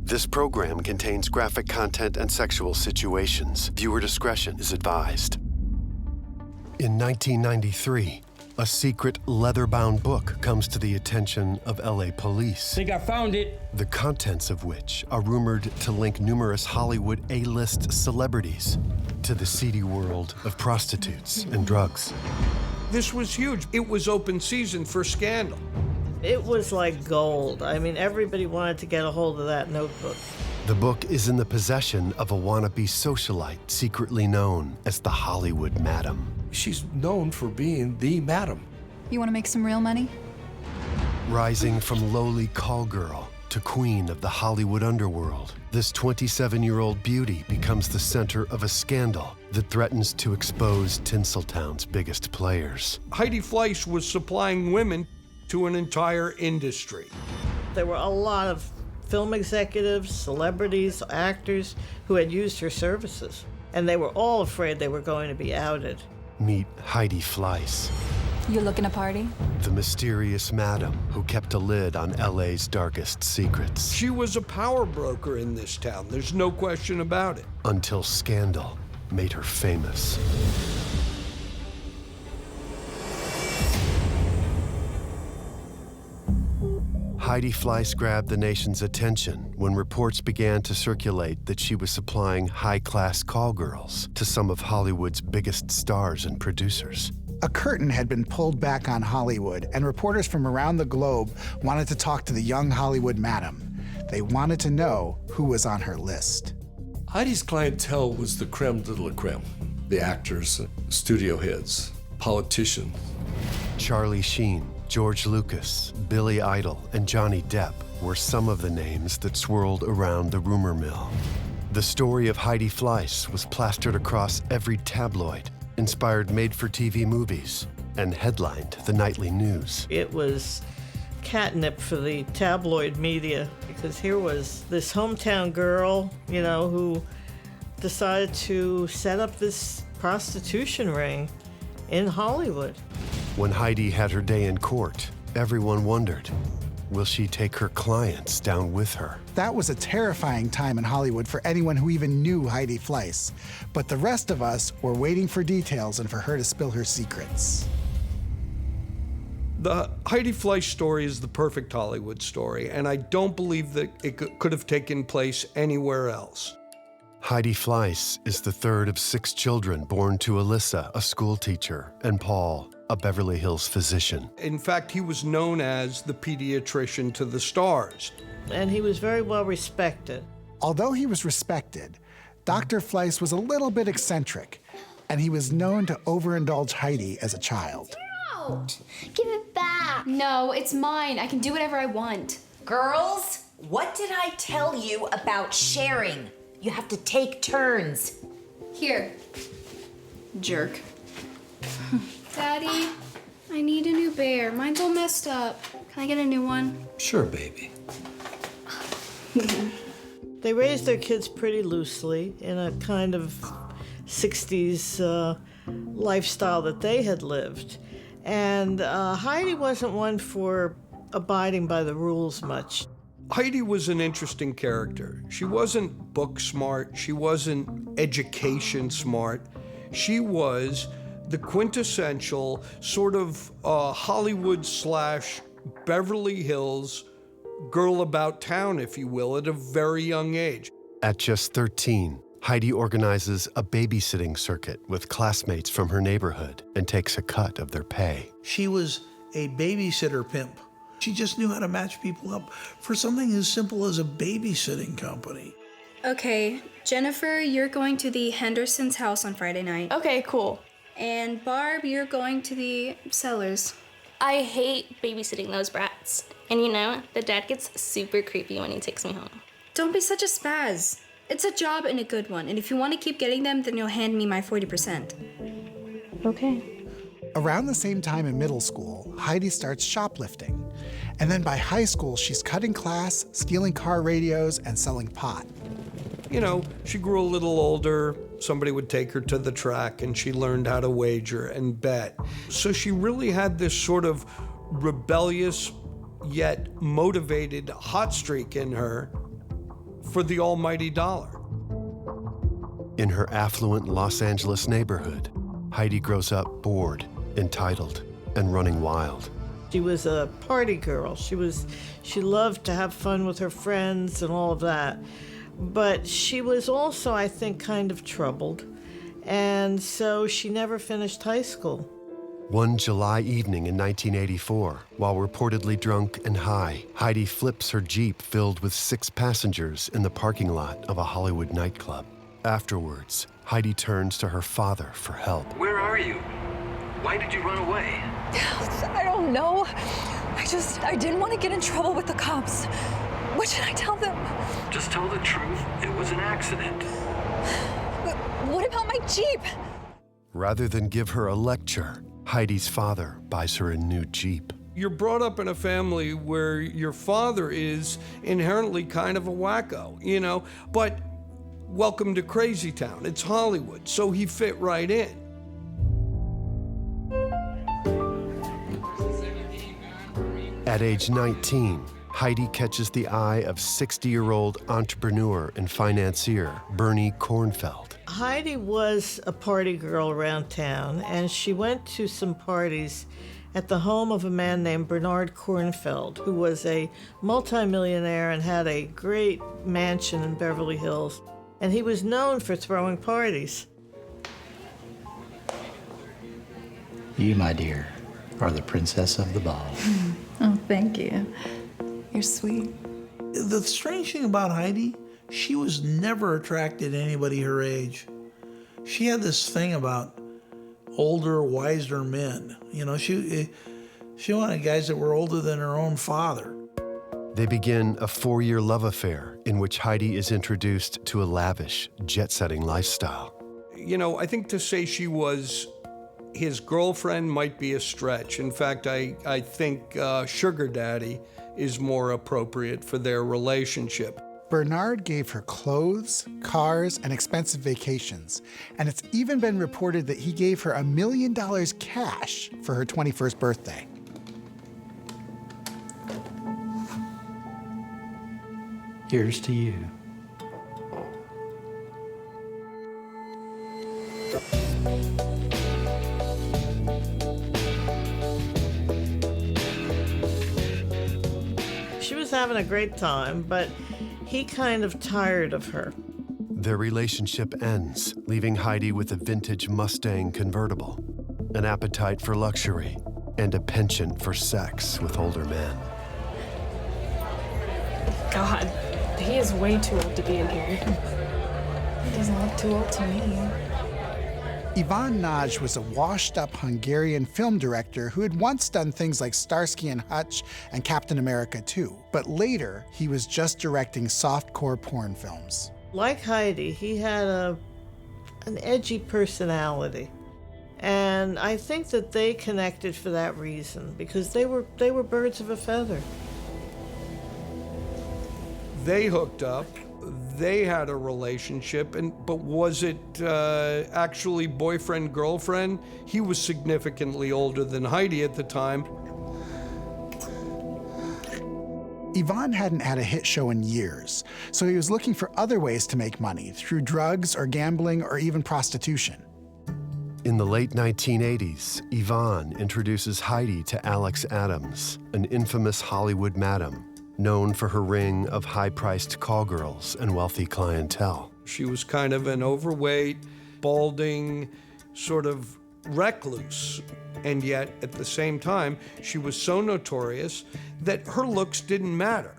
This program contains graphic content and sexual situations. Viewer discretion is advised. In 1993, a secret leather-bound book comes to the attention of LA police. Think I found it. The contents of which are rumored to link numerous Hollywood A-list celebrities to the seedy world of prostitutes and drugs. This was huge. It was open season for scandal. It was like gold. I mean, everybody wanted to get a hold of that notebook. The book is in the possession of a wannabe socialite secretly known as the Hollywood Madam. She's known for being the madam. You want to make some real money? Rising from lowly call girl to queen of the Hollywood underworld, this 27-year-old beauty becomes the center of a scandal that threatens to expose Tinseltown's biggest players. Heidi Fleiss was supplying women to an entire industry. There were a lot of film executives, celebrities, actors who had used her services, and they were all afraid they were going to be outed. Meet Heidi Fleiss, You looking to party? the mysterious madam who kept a lid on LA's darkest secrets. She was a power broker in this town. There's no question about it. Until scandal made her famous. Heidi Fleiss grabbed the nation's attention when reports began to circulate that she was supplying high-class call girls to some of Hollywood's biggest stars and producers. A curtain had been pulled back on Hollywood, and reporters from around the globe wanted to talk to the young Hollywood madam. They wanted to know who was on her list. Heidi's clientele was the creme de la creme. The actors, studio heads, politicians. Charlie Sheen, George Lucas, Billy Idol, and Johnny Depp were some of the names that swirled around the rumor mill. The story of Heidi Fleiss was plastered across every tabloid, inspired made-for-TV movies, and headlined the nightly news. It was catnip for the tabloid media, because here was this hometown girl, you know, who decided to set up this prostitution ring in Hollywood. When Heidi had her day in court, everyone wondered, will she take her clients down with her? That was a terrifying time in Hollywood for anyone who even knew Heidi Fleiss. But the rest of us were waiting for details and for her to spill her secrets. The Heidi Fleiss story is the perfect Hollywood story, and I don't believe that it could have taken place anywhere else. Heidi Fleiss is the third of 6 children born to Alyssa, a schoolteacher, and Paul, a Beverly Hills physician. In fact, he was known as the pediatrician to the stars. And he was very well respected. Although he was respected, Dr. Fleiss was a little bit eccentric, and he was known to overindulge Heidi as a child. Out! Give it back! No, it's mine. I can do whatever I want. Girls, what did I tell you about sharing? You have to take turns. Here. Jerk. Daddy, I need a new bear. Mine's all messed up. Can I get a new one? Sure, baby. They raised their kids pretty loosely in a kind of 60s lifestyle that they had lived. And Heidi wasn't one for abiding by the rules much. Heidi was an interesting character. She wasn't book smart. She wasn't education smart. She was the quintessential sort of Hollywood / Beverly Hills girl about town, if you will, at a very young age. At just 13, Heidi organizes a babysitting circuit with classmates from her neighborhood and takes a cut of their pay. She was a babysitter pimp. She just knew how to match people up for something as simple as a babysitting company. Okay, Jennifer, you're going to the Henderson's house on Friday night. Okay, cool. And Barb, you're going to the Cellars. I hate babysitting those brats. And you know, the dad gets super creepy when he takes me home. Don't be such a spaz. It's a job and a good one. And if you want to keep getting them, then you'll hand me my 40%. Okay. Around the same time in middle school, Heidi starts shoplifting. And then by high school, she's cutting class, stealing car radios, and selling pot. You know, she grew a little older. Somebody would take her to the track, and she learned how to wager and bet. So she really had this sort of rebellious yet motivated hot streak in her for the almighty dollar. In her affluent Los Angeles neighborhood, Heidi grows up bored, entitled, and running wild. She was a party girl. She loved to have fun with her friends and all of that. But she was also, I think, kind of troubled. And so she never finished high school. One July evening in 1984, while reportedly drunk and high, Heidi flips her Jeep filled with 6 passengers in the parking lot of a Hollywood nightclub. Afterwards, Heidi turns to her father for help. Where are you? Why did you run away? I don't know. I didn't want to get in trouble with the cops. What should I tell them? Just tell the truth. It was an accident. But what about my Jeep? Rather than give her a lecture, Heidi's father buys her a new Jeep. You're brought up in a family where your father is inherently kind of a wacko, you know, but welcome to Crazy Town. It's Hollywood, so he fit right in. At age 19, Heidi catches the eye of 60-year-old entrepreneur and financier Bernie Kornfeld. Heidi was a party girl around town, and she went to some parties at the home of a man named Bernard Kornfeld, who was a multimillionaire and had a great mansion in Beverly Hills. And he was known for throwing parties. You, my dear, are the princess of the ball. Oh, thank you. You're sweet. The strange thing about Heidi, she was never attracted to anybody her age. She had this thing about older, wiser men. You know, she wanted guys that were older than her own father. They begin a 4-year love affair in which Heidi is introduced to a lavish, jet-setting lifestyle. You know, I think to say she was his girlfriend might be a stretch. In fact, I think sugar daddy is more appropriate for their relationship. Bernard gave her clothes, cars, and expensive vacations. And it's even been reported that he gave her $1 million cash for her 21st birthday. Here's to you. She was having a great time, but he kind of tired of her. Their relationship ends, leaving Heidi with a vintage Mustang convertible, an appetite for luxury, and a penchant for sex with older men. God, he is way too old to be in here. He doesn't look too old to me. Ivan Nagy was a washed-up Hungarian film director who had once done things like Starsky and Hutch and Captain America 2, but later he was just directing softcore porn films. Like Heidi, he had an edgy personality. And I think that they connected for that reason, because they were birds of a feather. They hooked up. They had a relationship, but was it actually boyfriend-girlfriend? He was significantly older than Heidi at the time. Ivan hadn't had a hit show in years, so he was looking for other ways to make money, through drugs or gambling or even prostitution. In the late 1980s, Ivan introduces Heidi to Alex Adams, an infamous Hollywood madam, known for her ring of high-priced call-girls and wealthy clientele. She was kind of an overweight, balding, sort of recluse. And yet, at the same time, she was so notorious that her looks didn't matter.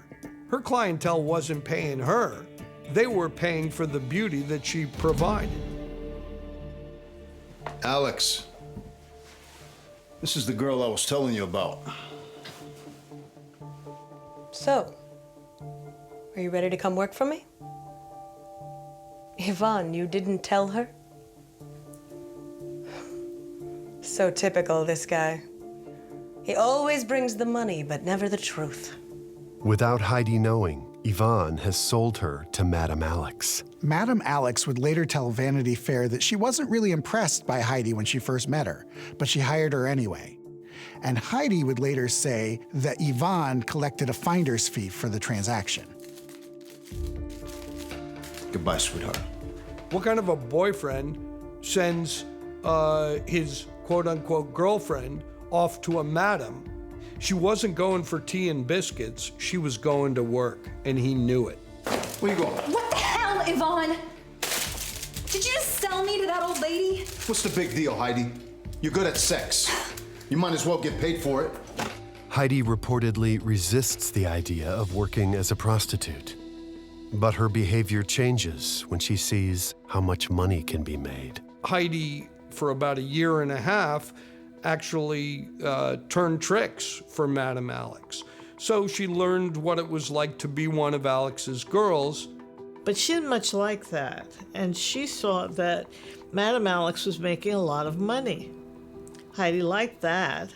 Her clientele wasn't paying her. They were paying for the beauty that she provided. Alex, this is the girl I was telling you about. So, are you ready to come work for me? Yvonne, you didn't tell her? So typical, this guy. He always brings the money, but never the truth. Without Heidi knowing, Yvonne has sold her to Madame Alex. Madame Alex would later tell Vanity Fair that she wasn't really impressed by Heidi when she first met her, but she hired her anyway. And Heidi would later say that Yvonne collected a finder's fee for the transaction. Goodbye, sweetheart. What kind of a boyfriend sends his quote-unquote girlfriend off to a madam? She wasn't going for tea and biscuits. She was going to work, and he knew it. Where you going? What the hell, Yvonne? Did you just sell me to that old lady? What's the big deal, Heidi? You're good at sex. You might as well get paid for it. Heidi reportedly resists the idea of working as a prostitute. But her behavior changes when she sees how much money can be made. Heidi, for about a year and a half, actually turned tricks for Madame Alex. So she learned what it was like to be one of Alex's girls. But she didn't much like that, and she saw that Madame Alex was making a lot of money. Heidi liked that,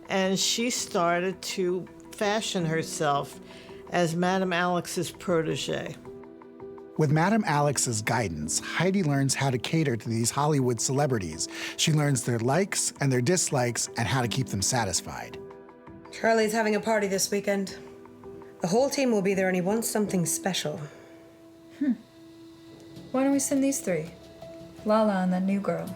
and she started to fashion herself as Madame Alex's protege. With Madame Alex's guidance, Heidi learns how to cater to these Hollywood celebrities. She learns their likes and their dislikes and how to keep them satisfied. Charlie's having a party this weekend. The whole team will be there and he wants something special. Why don't we send these three? Lala and that new girl.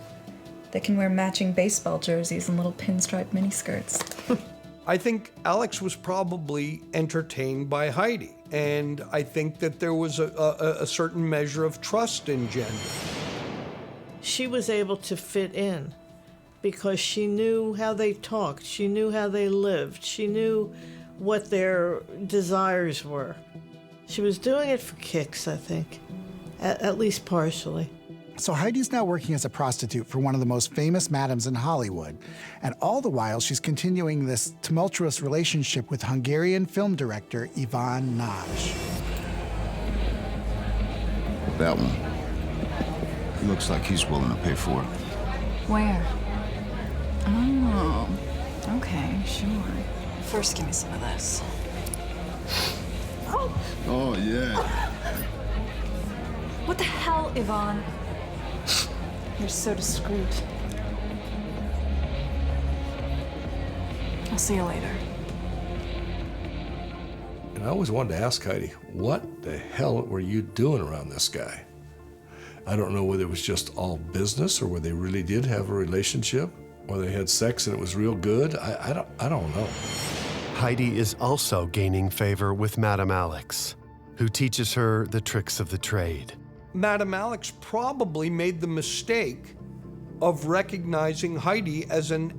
They can wear matching baseball jerseys and little pinstripe miniskirts. I think Alex was probably entertained by Heidi, and I think that there was a certain measure of trust engendered. She was able to fit in because she knew how they talked, she knew how they lived, she knew what their desires were. She was doing it for kicks, I think, at least partially. So Heidi's now working as a prostitute for one of the most famous madams in Hollywood. And all the while, she's continuing this tumultuous relationship with Hungarian film director Ivan Nagy. That one. He looks like he's willing to pay for it. Where? Oh, okay, sure. First, give me some of this. Oh, yeah. What the hell, Yvonne? You're so discreet. I'll see you later. And I always wanted to ask Heidi, what the hell were you doing around this guy? I don't know whether it was just all business or whether they really did have a relationship, or they had sex and it was real good. I don't know. Heidi is also gaining favor with Madame Alex, who teaches her the tricks of the trade. Madame Alex probably made the mistake of recognizing Heidi as an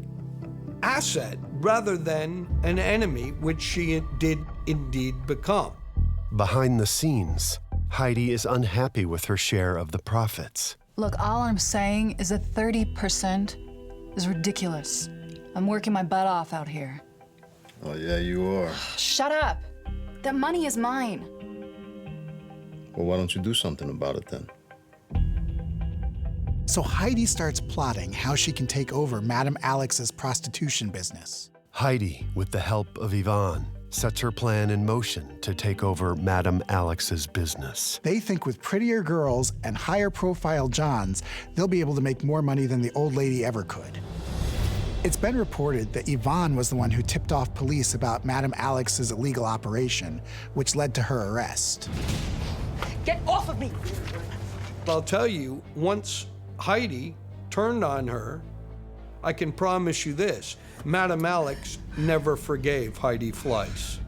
asset rather than an enemy, which she did indeed become. Behind the scenes, Heidi is unhappy with her share of the profits. Look, all I'm saying is that 30% is ridiculous. I'm working my butt off out here. Oh, yeah, you are. Shut up! That money is mine. Well, why don't you do something about it then? So Heidi starts plotting how she can take over Madame Alex's prostitution business. Heidi, with the help of Yvonne, sets her plan in motion to take over Madame Alex's business. They think with prettier girls and higher profile Johns, they'll be able to make more money than the old lady ever could. It's been reported that Yvonne was the one who tipped off police about Madame Alex's illegal operation, which led to her arrest. Get off of me! I'll tell you, once Heidi turned on her, I can promise you this, Madame Alex never forgave Heidi Fleiss.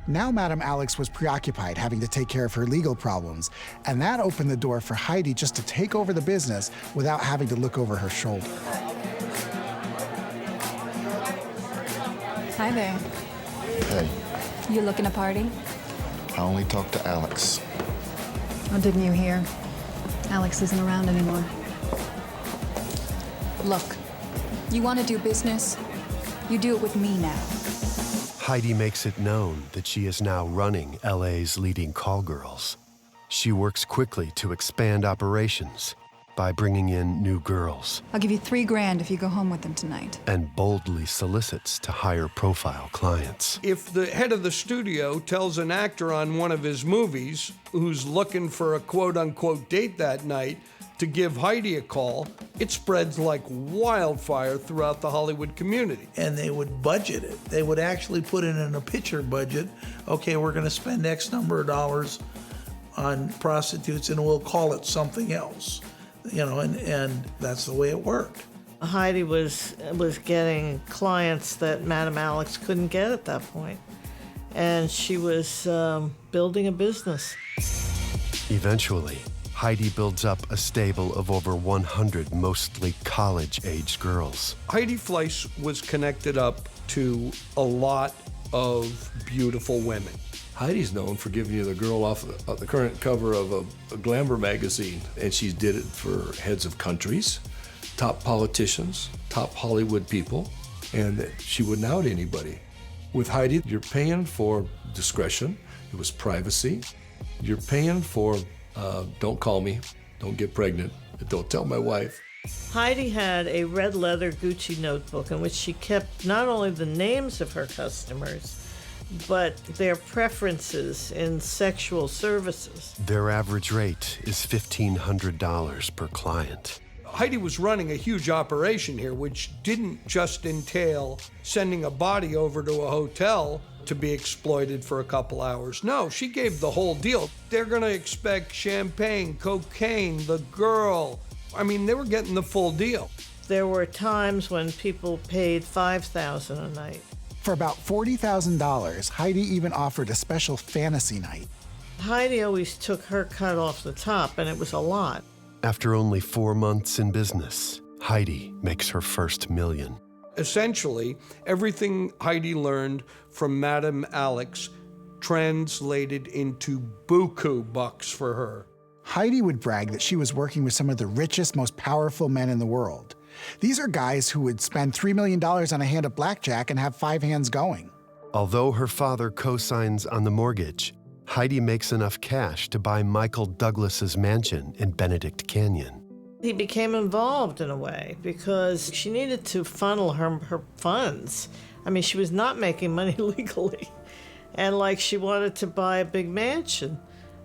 Now Madame Alex was preoccupied having to take care of her legal problems, and that opened the door for Heidi just to take over the business without having to look over her shoulder. Hi there. Hey, You looking to party? I only talk to Alex. Oh, didn't you hear? Alex isn't around anymore. Look, you want to do business? You do it with me now. Heidi makes it known that she is now running LA's leading call girls. She works quickly to expand operations by bringing in new girls I'll give you $3 grand if you go home with them tonight. and boldly solicits to higher profile clients. If the head of the studio tells an actor on one of his movies who's looking for a quote-unquote date that night to give Heidi a call, it spreads like wildfire throughout the Hollywood community. And they would budget it. They would actually put it in a picture budget. Okay, we're going to spend X number of dollars on prostitutes and we'll call it something else, you know, and that's the way it worked. Heidi was getting clients that Madame Alex couldn't get at that point, and she was building a business. Eventually, Heidi builds up a stable of over 100 mostly college-aged girls. Heidi Fleiss was connected up to a lot of beautiful women. Heidi's known for giving you the girl off the current cover of a glamour magazine, and she did it for heads of countries, top politicians, top Hollywood people, and she wouldn't out anybody. With Heidi, you're paying for discretion. It was privacy. You're paying for don't call me, don't get pregnant, don't tell my wife. Heidi had a red leather Gucci notebook in which she kept not only the names of her customers, but their preferences in sexual services. Their average rate is $1,500 per client. Heidi was running a huge operation here, which didn't just entail sending a body over to a hotel to be exploited for a couple hours. No, she gave the whole deal. They're gonna expect champagne, cocaine, the girl. I mean, they were getting the full deal. There were times when people paid $5,000 a night. For about $40,000, Heidi even offered a special fantasy night. Heidi always took her cut off the top, and it was a lot. After only 4 months in business, Heidi makes her first million. Essentially, everything Heidi learned from Madame Alex translated into buku bucks for her. Heidi would brag that she was working with some of the richest, most powerful men in the world. These are guys who would spend $3 million on a hand of blackjack and have 5 hands going. Although her father co-signs on the mortgage, Heidi makes enough cash to buy Michael Douglas's mansion in Benedict Canyon. He became involved in a way because she needed to funnel her funds. I mean, she was not making money legally. And she wanted to buy a big mansion.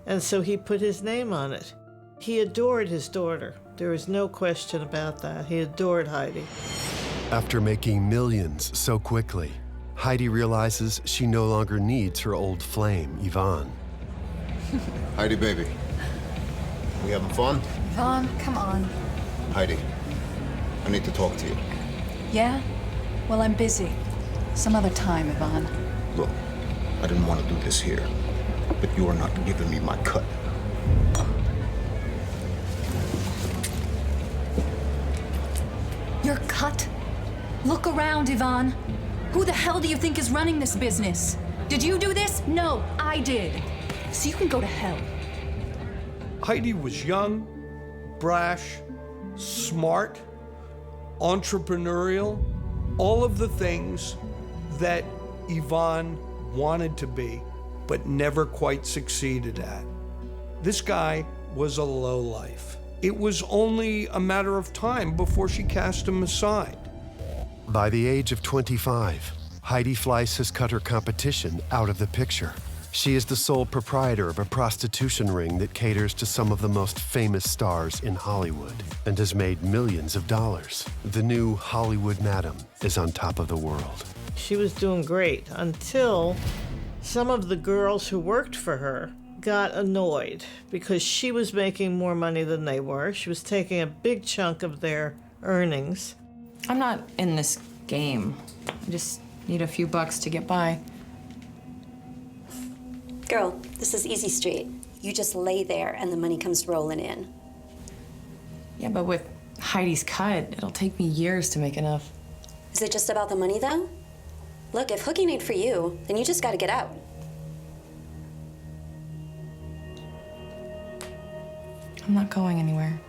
And so he put his name on it. He adored his daughter. There is no question about that. He adored Heidi. After making millions so quickly, Heidi realizes she no longer needs her old flame, Yvonne. Heidi, baby. We having fun? Yvonne, come on. Heidi, I need to talk to you. Yeah? Well, I'm busy. Some other time, Yvonne. Look, I didn't want to do this here, but you are not giving me my cut. Your cut? Look around, Yvonne. Who the hell do you think is running this business? Did you do this? No, I did. So you can go to hell. Heidi was young, brash, smart, entrepreneurial, all of the things that Yvonne wanted to be, but never quite succeeded at. This guy was a lowlife. It was only a matter of time before she cast him aside. By the age of 25, Heidi Fleiss has cut her competition out of the picture. She is the sole proprietor of a prostitution ring that caters to some of the most famous stars in Hollywood and has made millions of dollars. The new Hollywood madam is on top of the world. She was doing great until some of the girls who worked for her got annoyed because she was making more money than they were. She was taking a big chunk of their earnings. I'm not in this game. I just need a few bucks to get by. Girl, this is easy street. You just lay there and the money comes rolling in. Yeah, but with Heidi's cut, it'll take me years to make enough. Is it just about the money, though? Look, if hooking ain't for you, then you just gotta get out. I'm not going anywhere.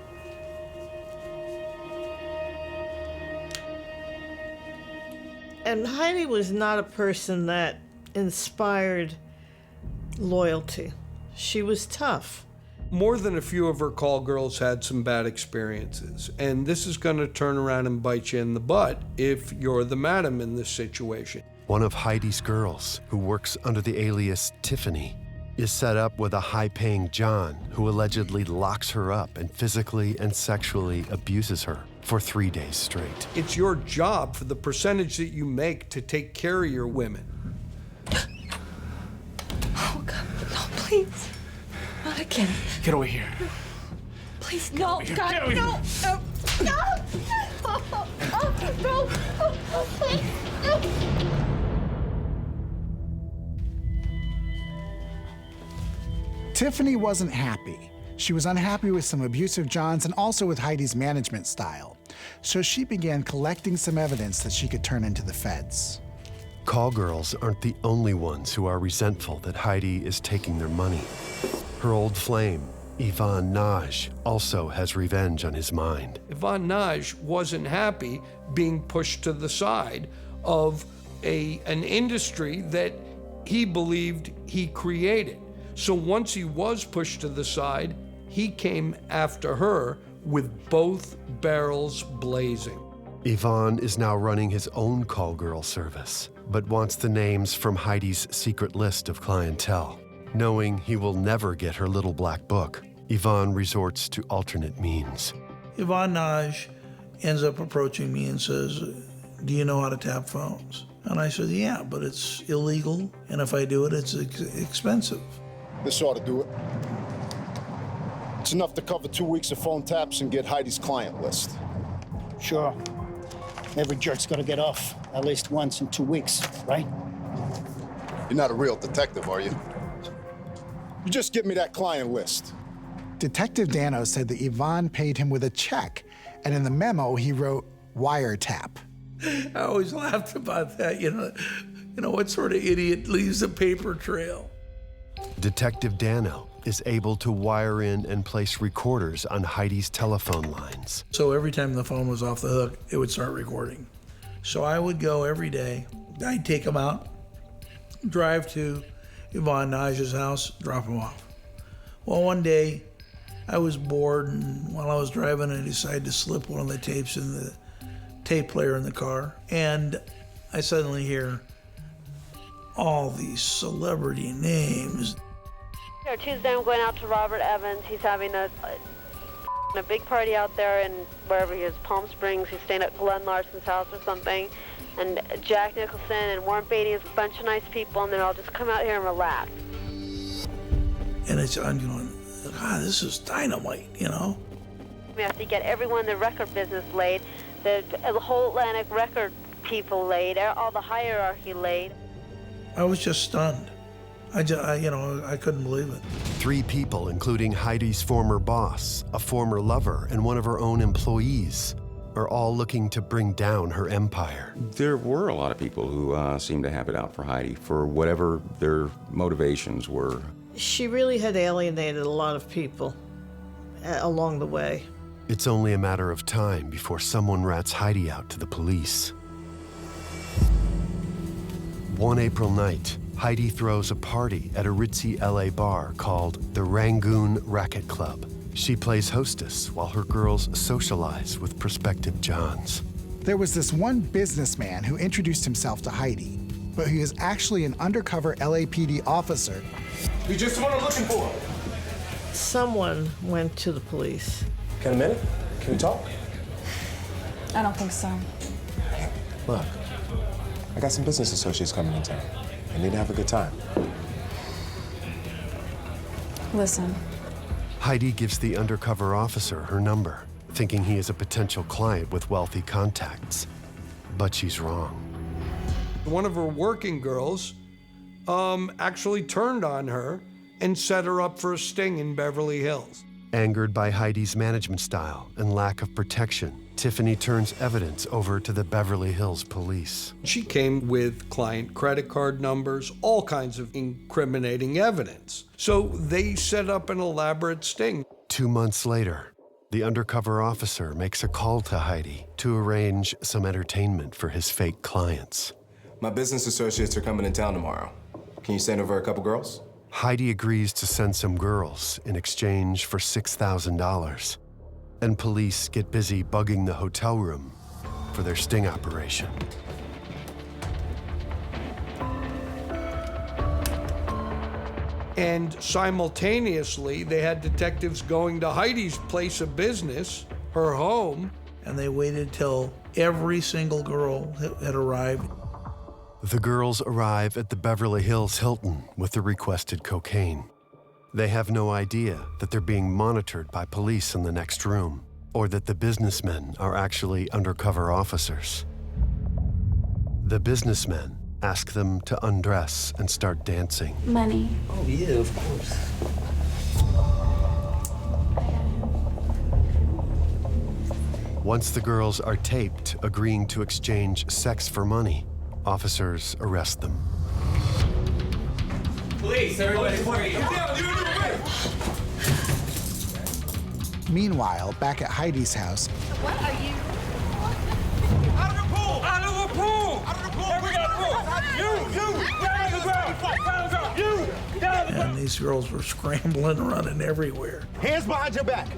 And Heidi was not a person that inspired loyalty. She was tough. More than a few of her call girls had some bad experiences, and this is going to turn around and bite you in the butt if you're the madam in this situation. One of Heidi's girls, who works under the alias Tiffany, is set up with a high-paying John who allegedly locks her up and physically and sexually abuses her for 3 days straight. It's your job for the percentage that you make to take care of your women. Oh, God, no, please. Not again. Get over here. Please, no. Get God, over here. no. No. No. Please. No. Tiffany wasn't happy. She was unhappy with some abusive Johns and also with Heidi's management style. So she began collecting some evidence that she could turn into the feds. Call girls aren't the only ones who are resentful that Heidi is taking their money. Her old flame, Yvonne Naj, also has revenge on his mind. Yvonne Naj wasn't happy being pushed to the side of an industry that he believed he created. So once he was pushed to the side, he came after her with both barrels blazing. Yvonne is now running his own call girl service, but wants the names from Heidi's secret list of clientele. Knowing he will never get her little black book, Yvonne resorts to alternate means. Yvonne Naj ends up approaching me and says, do you know how to tap phones? And I said, yeah, but it's illegal, and if I do it, it's expensive. This ought to do it. It's enough to cover 2 weeks of phone taps and get Heidi's client list. Sure. Every jerk's gonna get off at least once in 2 weeks, right? You're not a real detective, are you? You just give me that client list. Detective Dano said that Yvonne paid him with a check, and in the memo he wrote wiretap. I always laughed about that, you know, what sort of idiot leaves a paper trail? Detective Dano is able to wire in and place recorders on Heidi's telephone lines. So every time the phone was off the hook, it would start recording. So I would go every day. I'd take him out, drive to Yvonne Naj's house, drop him off. Well, one day I was bored, and while I was driving, I decided to slip one of the tapes in the tape player in the car, and I suddenly hear all these celebrity names. Tuesday, I'm going out to Robert Evans. He's having a big party out there in wherever he is, Palm Springs. He's staying at Glenn Larson's house or something. And Jack Nicholson and Warren Beatty is a bunch of nice people, and then I'll just come out here and relax. And I'm going, God, this is dynamite, you know? We have to get everyone in the record business laid, the whole Atlantic record people laid, all the hierarchy laid. I was just stunned. I couldn't believe it. 3 people, including Heidi's former boss, a former lover, and one of her own employees, are all looking to bring down her empire. There were a lot of people who seemed to have it out for Heidi for whatever their motivations were. She really had alienated a lot of people along the way. It's only a matter of time before someone rats Heidi out to the police. One April night, Heidi throws a party at a ritzy LA bar called the Rangoon Racket Club. She plays hostess while her girls socialize with prospective Johns. There was this one businessman who introduced himself to Heidi, but he was actually an undercover LAPD officer. You just the one I'm looking for. Someone went to the police. Got a minute? Can we talk? I don't think so. Look, I got some business associates coming in town. I need to have a good time. Listen. Heidi gives the undercover officer her number, thinking he is a potential client with wealthy contacts. But she's wrong. One of her working girls actually turned on her and set her up for a sting in Beverly Hills. Angered by Heidi's management style and lack of protection, Tiffany turns evidence over to the Beverly Hills police. She came with client credit card numbers, all kinds of incriminating evidence. So they set up an elaborate sting. 2 months later, the undercover officer makes a call to Heidi to arrange some entertainment for his fake clients. My business associates are coming in town tomorrow. Can you send over a couple girls? Heidi agrees to send some girls in exchange for $6,000. And police get busy bugging the hotel room for their sting operation. And simultaneously, they had detectives going to Heidi's place of business, her home. And they waited till every single girl had arrived. The girls arrive at the Beverly Hills Hilton with the requested cocaine. They have no idea that they're being monitored by police in the next room, or that the businessmen are actually undercover officers. The businessmen ask them to undress and start dancing. Money. Oh, yeah, of course. Once the girls are taped agreeing to exchange sex for money, officers arrest them. Police, everybody, Meanwhile, back at Heidi's house, What are you? Out of the pool! Out of the pool! Out of the pool! We got a pool! You! Down on the ground! Down on the ground! You! Down on the ground! And these girls were scrambling, running everywhere. Hands behind your back.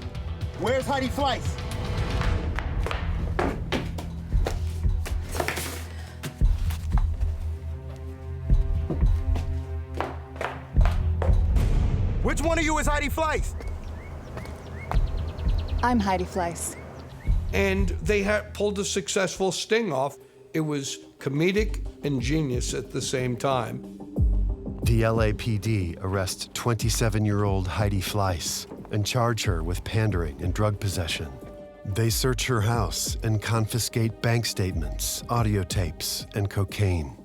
Where's Heidi Fleiss? Which one of you is Heidi Fleiss? I'm Heidi Fleiss. And they had pulled a successful sting off. It was comedic and genius at the same time. The LAPD arrests 27-year-old Heidi Fleiss and charge her with pandering and drug possession. They search her house and confiscate bank statements, audio tapes, and cocaine.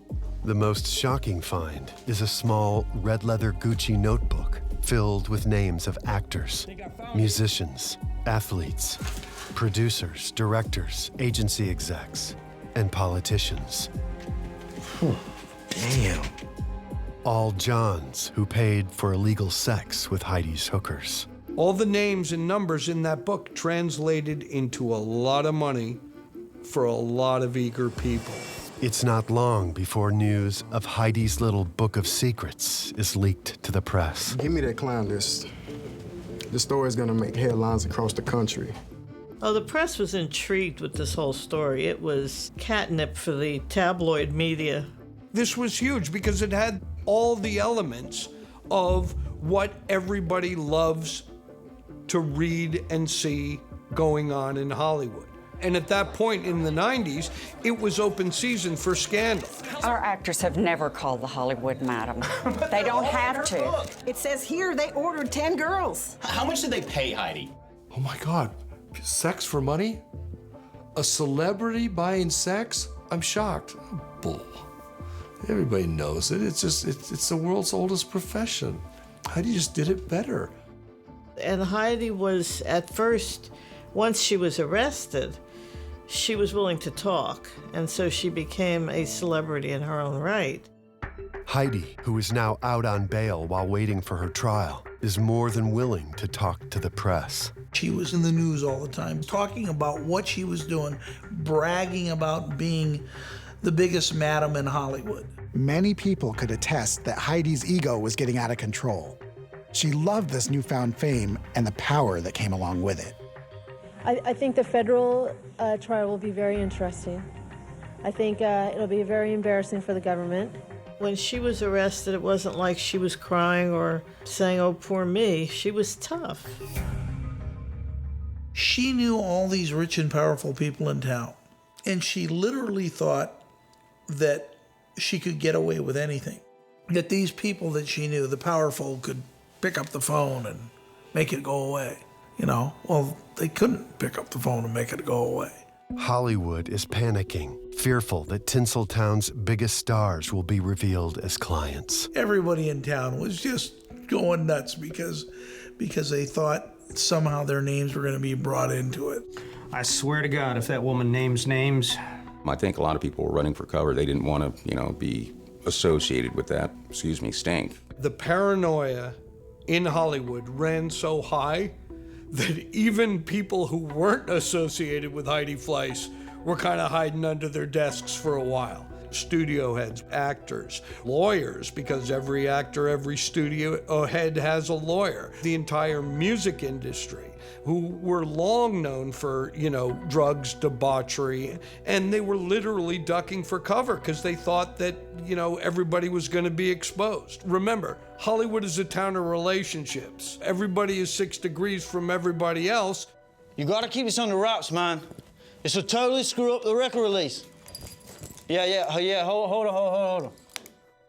The most shocking find is a small red leather Gucci notebook filled with names of actors, musicians, athletes, producers, directors, agency execs, and politicians. Damn. All Johns who paid for illegal sex with Heidi's hookers. All the names and numbers in that book translated into a lot of money for a lot of eager people. It's not long before news of Heidi's little book of secrets is leaked to the press. Give me that clown list. The story is gonna make headlines across the country. Oh, the press was intrigued with this whole story. It was catnip for the tabloid media. This was huge because it had all the elements of what everybody loves to read and see going on in Hollywood. And at that point in the 90s, it was open season for scandal. Our actors have never called the Hollywood madam. They don't have to. It says here they ordered 10 girls. How much did they pay Heidi? Oh my God, sex for money? A celebrity buying sex? I'm shocked. Bull. Everybody knows it. It's the world's oldest profession. Heidi just did it better. And Heidi was, at first, once she was arrested, she was willing to talk, and so she became a celebrity in her own right. Heidi, who is now out on bail while waiting for her trial, is more than willing to talk to the press. She was in the news all the time, talking about what she was doing, bragging about being the biggest madam in Hollywood. Many people could attest that Heidi's ego was getting out of control. She loved this newfound fame and the power that came along with it. I think the federal trial will be very interesting. I think it'll be very embarrassing for the government. When she was arrested, it wasn't like she was crying or saying, "Oh, poor me." She was tough. She knew all these rich and powerful people in town, and she literally thought that she could get away with anything. That these people that she knew, the powerful, could pick up the phone and make it go away. You know, well, they couldn't pick up the phone and make it go away. Hollywood is panicking, fearful that Tinseltown's biggest stars will be revealed as clients. Everybody in town was just going nuts because they thought somehow their names were going to be brought into it. I swear to God, if that woman names names. I think a lot of people were running for cover. They didn't want to, be associated with that, stink. The paranoia in Hollywood ran so high that even people who weren't associated with Heidi Fleiss were kind of hiding under their desks for a while. Studio heads, actors, lawyers, because every actor, every studio head has a lawyer. The entire music industry, who were long known for, drugs, debauchery, and they were literally ducking for cover because they thought that, everybody was going to be exposed. Remember, Hollywood is a town of relationships. Everybody is 6 degrees from everybody else. You gotta keep this on the rocks, man. This will totally screw up the record release. Yeah, hold on.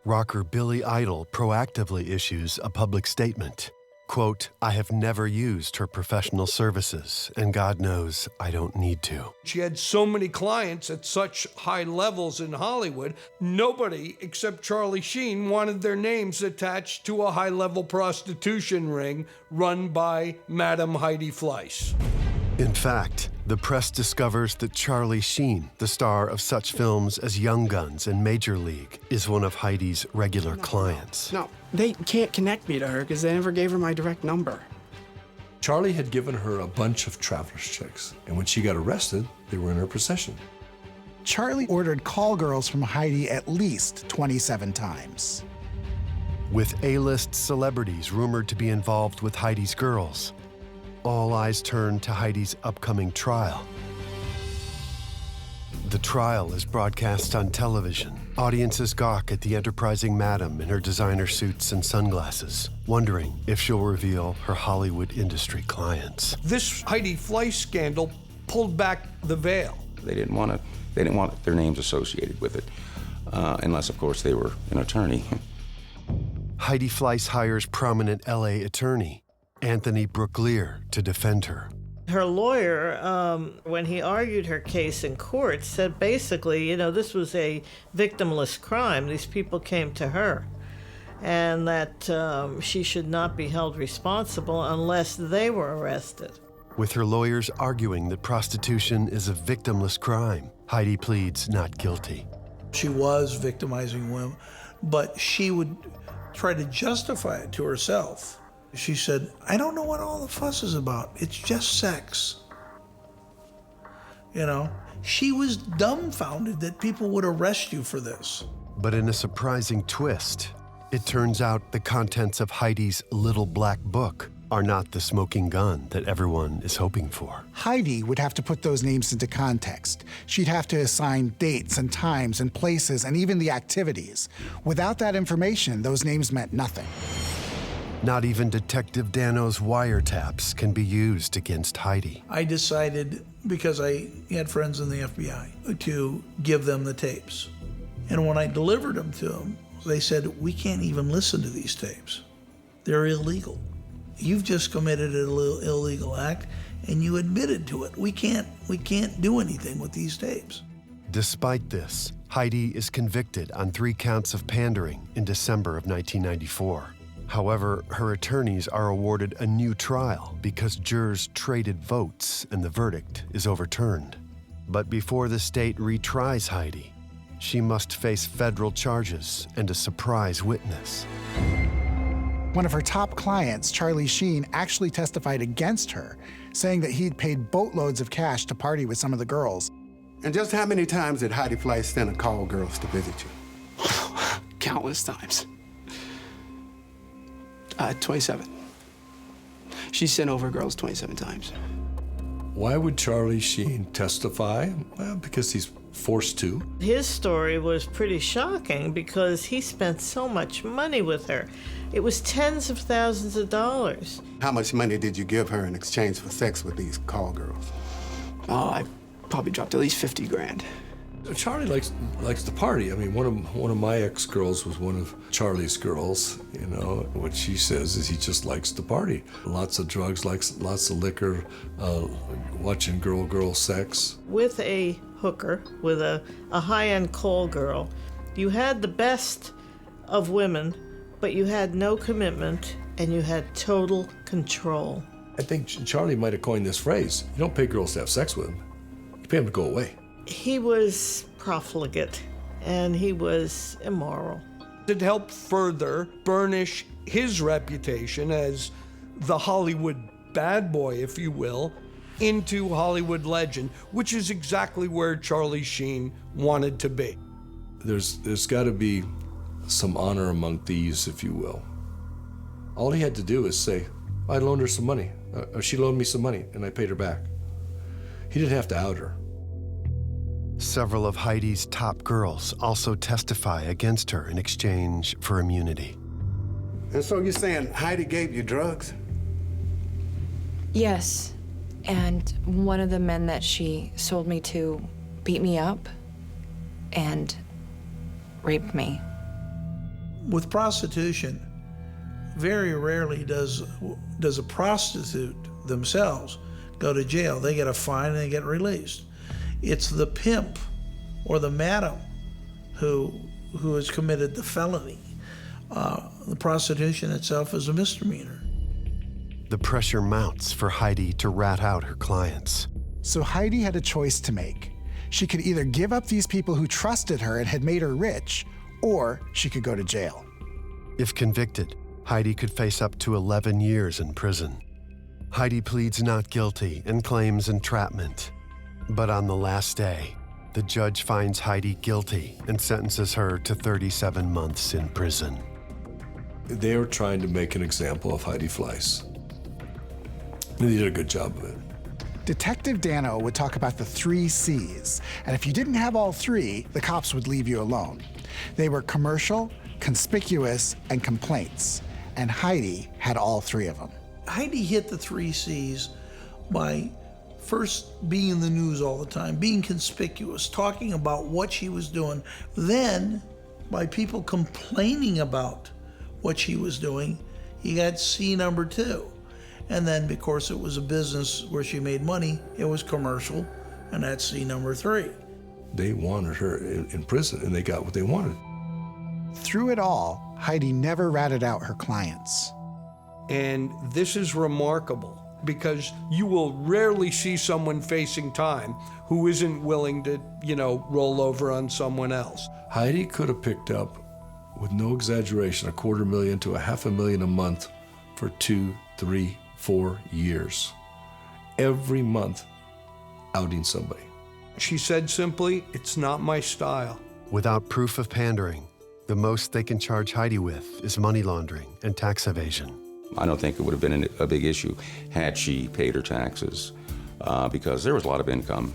Rocker Billy Idol proactively issues a public statement. Quote, I have never used her professional services, and God knows I don't need to. She had so many clients at such high levels in Hollywood, nobody except Charlie Sheen wanted their names attached to a high-level prostitution ring run by Madame Heidi Fleiss. In fact, the press discovers that Charlie Sheen, the star of such films as Young Guns and Major League, is one of Heidi's regular clients. No, they can't connect me to her because they never gave her my direct number. Charlie had given her a bunch of traveler's checks, and when she got arrested, they were in her possession. Charlie ordered call girls from Heidi at least 27 times. With A-list celebrities rumored to be involved with Heidi's girls, all eyes turn to Heidi's upcoming trial. The trial is broadcast on television. Audiences gawk at the enterprising madam in her designer suits and sunglasses, wondering if she'll reveal her Hollywood industry clients. This Heidi Fleiss scandal pulled back the veil. They didn't want their names associated with it, unless, of course, they were an attorney. Heidi Fleiss hires prominent LA attorney Anthony Brooklier to defend her. Her lawyer, when he argued her case in court, said basically, this was a victimless crime. These people came to her, and that she should not be held responsible unless they were arrested. With her lawyers arguing that prostitution is a victimless crime, Heidi pleads not guilty. She was victimizing women, but she would try to justify it to herself. She said, I don't know what all the fuss is about. It's just sex. She was dumbfounded that people would arrest you for this. But in a surprising twist, it turns out the contents of Heidi's little black book are not the smoking gun that everyone is hoping for. Heidi would have to put those names into context. She'd have to assign dates and times and places and even the activities. Without that information, those names meant nothing. Not even Detective Dano's wiretaps can be used against Heidi. I decided, because I had friends in the FBI, to give them the tapes. And when I delivered them to them, they said, we can't even listen to these tapes. They're illegal. You've just committed an illegal act, and you admitted to it. We can't do anything with these tapes. Despite this, Heidi is convicted on 3 counts of pandering in December of 1994. However, her attorneys are awarded a new trial because jurors traded votes and the verdict is overturned. But before the state retries Heidi, she must face federal charges and a surprise witness. One of her top clients, Charlie Sheen, actually testified against her, saying that he'd paid boatloads of cash to party with some of the girls. And just how many times did Heidi Fleiss send a call girls to visit you? Countless times. 27. She sent over girls 27 times. Why would Charlie Sheen testify? Well, because he's forced to. His story was pretty shocking because he spent so much money with her. It was tens of thousands of dollars. How much money did you give her in exchange for sex with these call girls? Oh, I probably dropped at least 50 grand. Charlie likes to party. I mean, one of my ex-girls was one of Charlie's girls. What she says is he just likes to party. Lots of drugs, lots of liquor, watching girl sex. With a hooker, with a high-end call girl, you had the best of women, but you had no commitment and you had total control. I think Charlie might have coined this phrase. You don't pay girls to have sex with them. You pay them to go away. He was profligate and he was immoral. It helped further burnish his reputation as the Hollywood bad boy, if you will, into Hollywood legend, which is exactly where Charlie Sheen wanted to be. There's got to be some honor among thieves, if you will. All he had to do is say, I loaned her some money, or she loaned me some money, and I paid her back. He didn't have to out her. Several of Heidi's top girls also testify against her in exchange for immunity. And so you're saying Heidi gave you drugs? Yes. And one of the men that she sold me to beat me up and raped me. With prostitution, very rarely does a prostitute themselves go to jail. They get a fine and they get released. It's the pimp or the madam who has committed the felony. The prostitution itself is a misdemeanor. The pressure mounts for Heidi to rat out her clients. So Heidi had a choice to make. She could either give up these people who trusted her and had made her rich, or she could go to jail. If convicted, Heidi could face up to 11 years in prison. Heidi pleads not guilty and claims entrapment. But on the last day, the judge finds Heidi guilty and sentences her to 37 months in prison. They were trying to make an example of Heidi Fleiss. They did a good job of it. Detective Dano would talk about the 3 C's, and if you didn't have all 3, the cops would leave you alone. They were commercial, conspicuous, and complaints, and Heidi had all 3 of them. Heidi hit the 3 C's by first being in the news all the time, being conspicuous, talking about what she was doing, then by people complaining about what she was doing, he got C number 2. And then, of course, it was a business where she made money. It was commercial, and that's C number 3. They wanted her in prison, and they got what they wanted. Through it all, Heidi never ratted out her clients. And this is remarkable because you will rarely see someone facing time who isn't willing to, roll over on someone else. Heidi could have picked up, with no exaggeration, $250,000 to $500,000 a month for 2, 3, 4 years. Every month, outing somebody. She said simply, "It's not my style." Without proof of pandering, the most they can charge Heidi with is money laundering and tax evasion. I don't think it would have been a big issue had she paid her taxes because there was a lot of income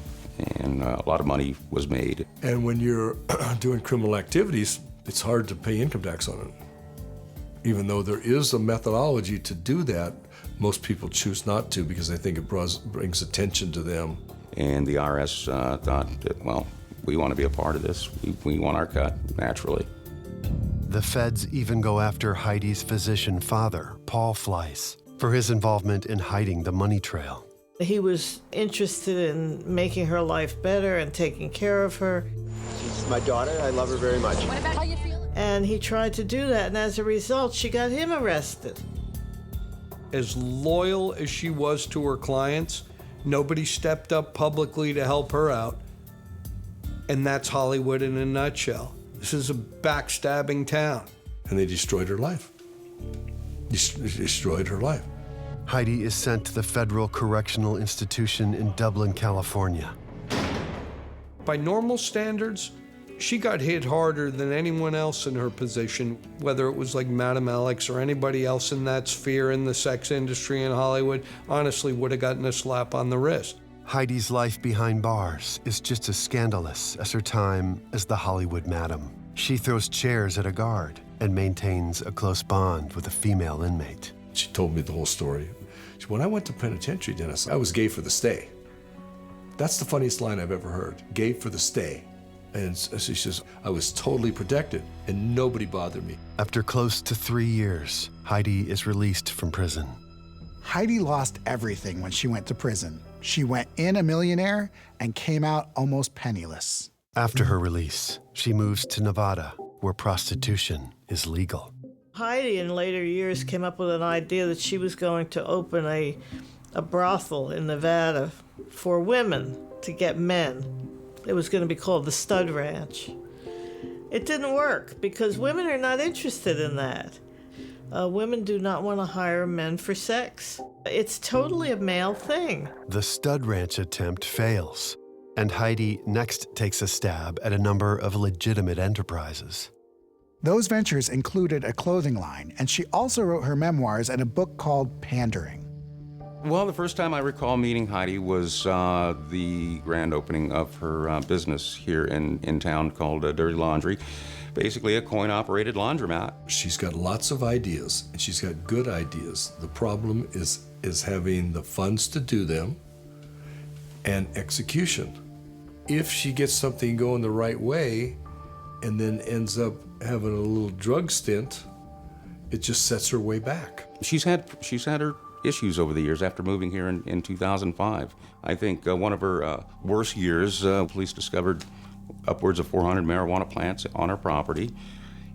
and a lot of money was made. And when you're doing criminal activities, it's hard to pay income tax on it. Even though there is a methodology to do that, most people choose not to because they think it brings attention to them. And the IRS thought that, well, we want to be a part of this. We want our cut, naturally. The feds even go after Heidi's physician father, Paul Fleiss, for his involvement in hiding the money trail. He was interested in making her life better and taking care of her. She's my daughter. I love her very much. What about how you feel? And he tried to do that, and as a result, she got him arrested. As loyal as she was to her clients, nobody stepped up publicly to help her out. And that's Hollywood in a nutshell. This is a backstabbing town. And they destroyed her life. Destroyed her life. Heidi is sent to the Federal Correctional Institution in Dublin, California. By normal standards, she got hit harder than anyone else in her position, whether it was like Madam Alex or anybody else in that sphere in the sex industry in Hollywood, honestly would have gotten a slap on the wrist. Heidi's life behind bars is just as scandalous as her time as the Hollywood madam. She throws chairs at a guard and maintains a close bond with a female inmate. She told me the whole story. When I went to penitentiary, Dennis, I was gay for the stay. That's the funniest line I've ever heard, gay for the stay. And she says, I was totally protected and nobody bothered me. After close to 3 years, Heidi is released from prison. Heidi lost everything when she went to prison. She went in a millionaire and came out almost penniless. After her release, she moves to Nevada, where prostitution is legal. Heidi, in later years, came up with an idea that she was going to open a brothel in Nevada for women to get men. It was going to be called the Stud Ranch. It didn't work because women are not interested in that. Women do not want to hire men for sex. It's totally a male thing. The Stud Ranch attempt fails, and Heidi next takes a stab at a number of legitimate enterprises. Those ventures included a clothing line, and she also wrote her memoirs and a book called Pandering. Well, the first time I recall meeting Heidi was the grand opening of her business here in town called Dirty Laundry. Basically a coin-operated laundromat. She's got lots of ideas, and she's got good ideas. The problem is having the funds to do them and execution. If she gets something going the right way and then ends up having a little drug stint it just sets her way back. She's had her issues over the years after moving here in 2005. I think one of her worst years, police discovered upwards of 400 marijuana plants on her property,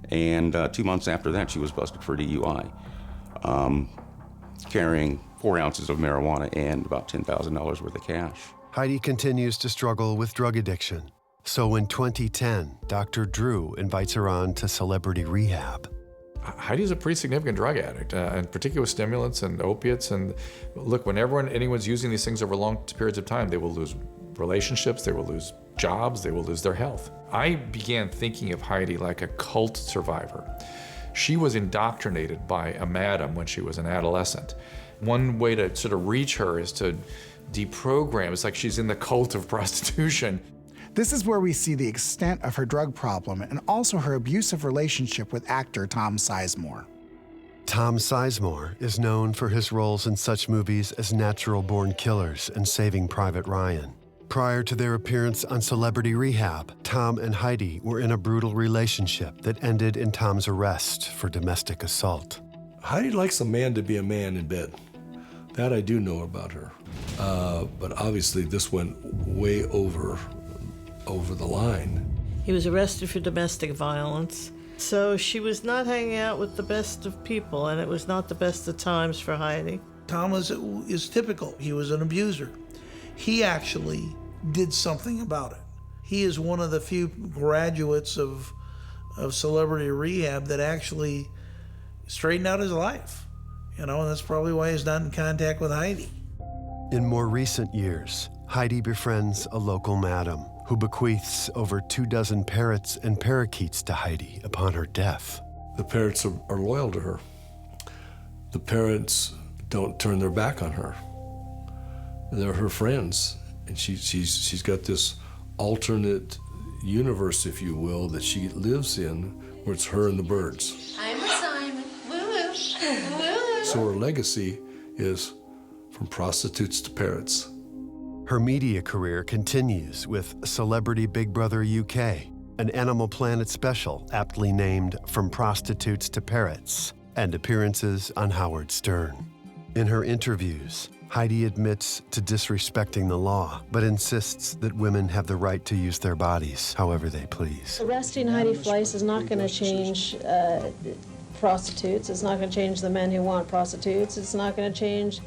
and 2 months after that she was busted for DUI, carrying 4 ounces of marijuana and about $10,000 worth of cash. Heidi continues to struggle with drug addiction. So in 2010, Dr. Drew invites her on to celebrity rehab. Heidi's a pretty significant drug addict, in particular with stimulants and opiates. And look, whenever anyone's using these things over long periods of time, they will lose relationships, they will lose jobs, they will lose their health. I began thinking of Heidi like a cult survivor. She was indoctrinated by a madam when she was an adolescent. One way to sort of reach her is to deprogram. It's like she's in the cult of prostitution. This is where we see the extent of her drug problem and also her abusive relationship with actor Tom Sizemore. Tom Sizemore is known for his roles in such movies as Natural Born Killers and Saving Private Ryan. Prior to their appearance on Celebrity Rehab, Tom and Heidi were in a brutal relationship that ended in Tom's arrest for domestic assault. Heidi likes a man to be a man in bed. That I do know about her. But obviously this went way over the line. He was arrested for domestic violence. So she was not hanging out with the best of people, and it was not the best of times for Heidi. Tom is typical. He was an abuser. He actually did something about it. He is one of the few graduates of celebrity rehab that actually straightened out his life. And that's probably why he's not in contact with Heidi. In more recent years, Heidi befriends a local madam who bequeaths over 24 parrots and parakeets to Heidi upon her death. The parrots are loyal to her. The parrots don't turn their back on her. They're her friends, and she's got this alternate universe, if you will, that she lives in, where it's her and the birds. I'm Simon. Woo-woo. Woo-woo. So her legacy is from prostitutes to parrots. Her media career continues with Celebrity Big Brother UK, an Animal Planet special aptly named From Prostitutes to Parrots, and appearances on Howard Stern. In her interviews, Heidi admits to disrespecting the law, but insists that women have the right to use their bodies however they please. Arresting Heidi Fleiss is not going to change prostitutes. It's not going to change the men who want prostitutes. It's not going to change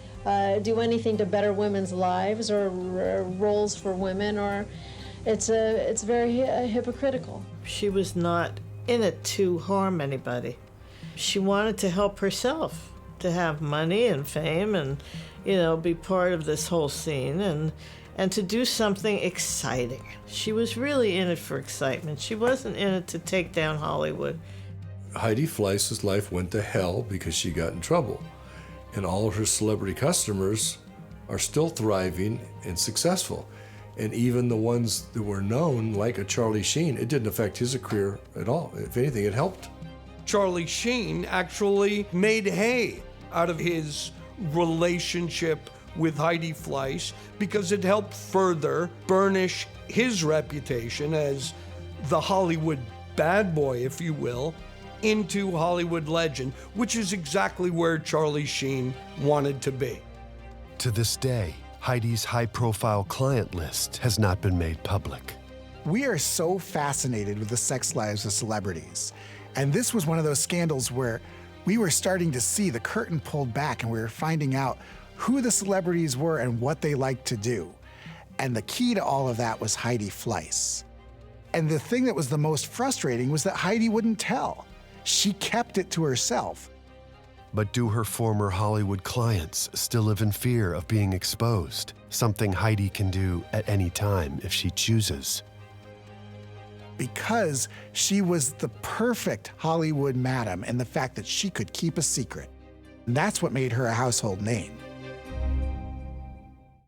do anything to better women's lives or roles for women, or it's very hypocritical. She was not in it to harm anybody. She wanted to help herself, to have money and fame and, be part of this whole scene and to do something exciting. She was really in it for excitement. She wasn't in it to take down Hollywood. Heidi Fleiss's life went to hell because she got in trouble. And all of her celebrity customers are still thriving and successful. And even the ones that were known, like a Charlie Sheen, it didn't affect his career at all. If anything, it helped. Charlie Sheen actually made hay out of his relationship with Heidi Fleiss because it helped further burnish his reputation as the Hollywood bad boy, if you will, into Hollywood legend, which is exactly where Charlie Sheen wanted to be. To this day, Heidi's high-profile client list has not been made public. We are so fascinated with the sex lives of celebrities. And this was one of those scandals where we were starting to see the curtain pulled back and we were finding out who the celebrities were and what they liked to do. And the key to all of that was Heidi Fleiss. And the thing that was the most frustrating was that Heidi wouldn't tell. She kept it to herself. But do her former Hollywood clients still live in fear of being exposed? Something Heidi can do at any time if she chooses. Because she was the perfect Hollywood madam in the fact that she could keep a secret. And that's what made her a household name.